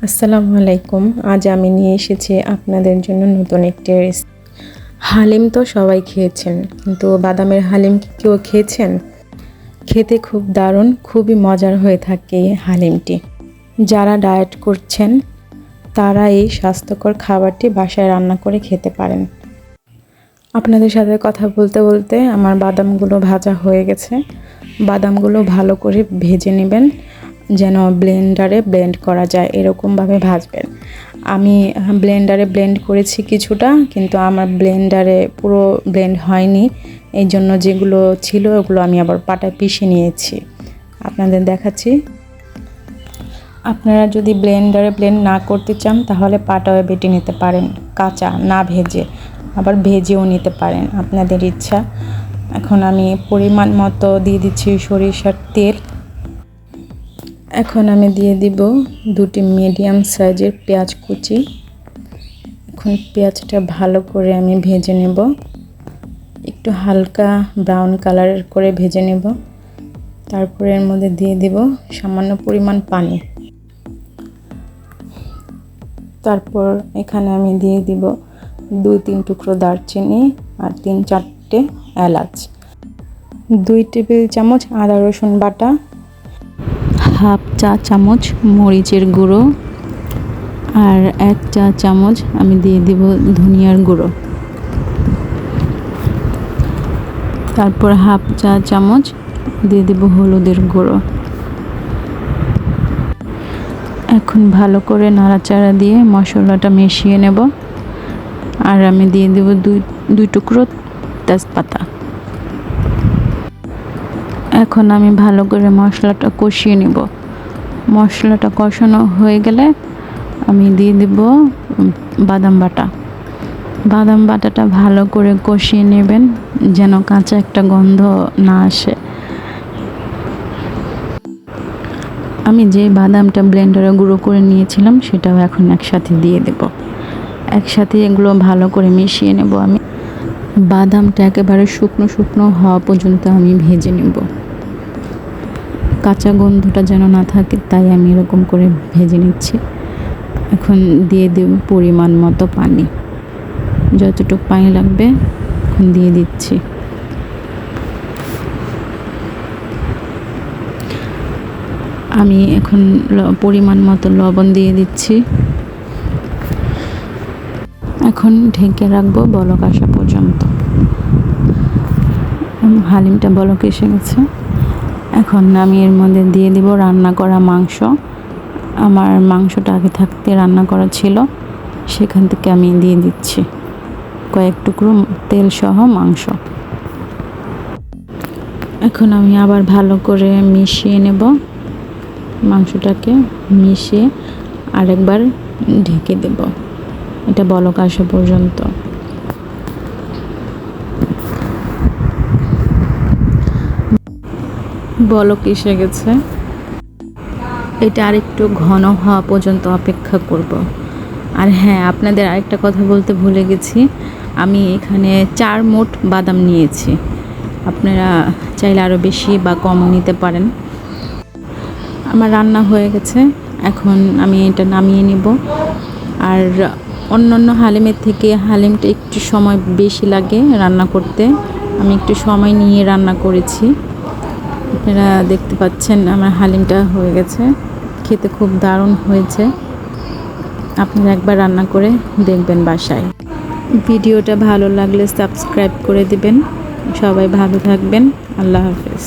আসসালামু আলাইকুম। আজ আমি নিয়ে এসেছি আপনাদের জন্য নতুন একটি রেসিপি। হালিম তো সবাই খেয়েছেন, কিন্তু বাদামের হালিম কি কেউ খেয়েছেন? খেতে খুব দারুণ, খুবই মজার হয়ে থাকে এই হালিমটি। যারা ডায়েট করছেন তারা এই স্বাস্থ্যকর খাবারটি বাসায় রান্না করে খেতে পারেন। আপনাদের সাথে কথা বলতে বলতে আমার বাদামগুলো ভাজা হয়ে গেছে। বাদামগুলো ভালো করে ভেজে নেবেন, যেন ব্লেন্ডারে ব্লেন্ড করা যায় এরকমভাবে ভাজবেন। আমি ব্লেন্ডারে ব্লেন্ড করেছি কিছুটা, কিন্তু আমার ব্লেন্ডারে পুরো ব্লেন্ড হয়নি। এই জন্য যেগুলো ছিল ওগুলো আমি আবার পাটায় পিষে নিয়েছি, আপনাদের দেখাচ্ছি। আপনারা যদি ব্লেন্ডারে ব্লেন্ড না করতে চান তাহলে পাটায় বেটে নিতে পারেন, কাঁচা না ভেজে, আবার ভেজেও নিতে পারেন, আপনাদের ইচ্ছা। এখন আমি পরিমাণ মতো দিয়ে দিচ্ছি সরিষার তেল। এখন আমি দিয়ে দিব 2টি মিডিয়াম সাইজের পেঁয়াজ কুচি। এখন পেঁয়াজটা ভালো করে আমি ভেজে নেব, একটু হালকা ব্রাউন কালারের করে ভেজে নেব। তারপরে এর মধ্যে দিয়ে দিব সামান্য পরিমাণ পানি। তারপর এখানে আমি দিয়ে দিব 2-3 টুকরো দারচিনি আর 3-4টে এলাচ, 2 টেবিল চামচ আদা রসুন বাটা, হাফ চা চামচ মরিচের গুঁড়ো, আর 1 চা চামচ আমি দিয়ে দিব ধনিয়ার গুঁড়ো। তারপর হাফ চা চামচ দিয়ে দিব হলুদের গুঁড়ো। এখন ভালো করে নাড়াচাড়া দিয়ে মশলাটা মিশিয়ে নেব। আর আমি দিয়ে দেব 2 টুকরো তেজপাতা। এখন আমি ভালো করে মশলাটা কষিয়ে নেব। মশলাটা কষানো হয়ে গেলে আমি দিয়ে দেব বাদাম বাটা। বাদাম বাটাটা ভালো করে কষিয়ে নেবেন, যেন কাঁচা একটা গন্ধ না আসে। আমি যে বাদামটা ব্লেন্ডারে গুঁড়ো করে নিয়েছিলাম সেটাও এখন একসাথে দিয়ে দেব। একসাথে এগুলো ভালো করে মিশিয়ে নেব। আমি বাদামটা একেবারে শুকনো শুকনো হওয়া পর্যন্ত আমি ভেজে নেব, কাঁচা গন্ধটা যেন না থাকে, তাই আমি এরকম করে ভেজে নিচ্ছি। এখন দিয়ে দেব পরিমাণ মতো পানি, যতটুকু পানি লাগবে এখন দিয়ে দিচ্ছি। আমি এখন পরিমাণ মতো লবণ দিয়ে দিচ্ছি। এখন ঢেকে রাখবো বলক আসা পর্যন্ত। হালিমটা বলক এসে গেছে। এখন আমি এর মধ্যে দিয়ে দিব রান্না করা মাংস। আমার মাংসটা আগে থাকতে রান্না করা ছিল, সেখান থেকে আমি দিয়ে দিচ্ছি কয়েক টুকরো তেল সহ মাংস। এখন আমি আবার ভালো করে মিশিয়ে নেব, মাংসটাকে মিশিয়ে আরেকবার ঢেকে দেব, এটা বলক আসা পর্যন্ত। বলক এসে গেছে, এটা আরেকটু ঘন হওয়া পর্যন্ত অপেক্ষা করব। আর হ্যাঁ, আপনাদের আরেকটা কথা বলতে ভুলে গেছি, আমি এখানে 4 মোট বাদাম নিয়েছি। আপনারা চাইলে আরও বেশি বা কম নিতে পারেন। আমার রান্না হয়ে গেছে, এখন আমি এটা নামিয়ে নেব। আর অন্যান্য হালিমের থেকে হালিমটা একটু সময় বেশি লাগে রান্না করতে, আমি একটু সময় নিয়ে রান্না করেছি। আপনারা দেখতে পাচ্ছেন আমার হালিমটা হয়ে গেছে, খেতে খুব দারুণ হয়েছে। আপনারা একবার রান্না করে দেখবেন বাসায়। ভিডিওটা ভালো লাগলে সাবস্ক্রাইব করে দিবেন। সবাই ভালো থাকবেন। আল্লাহ হাফেজ।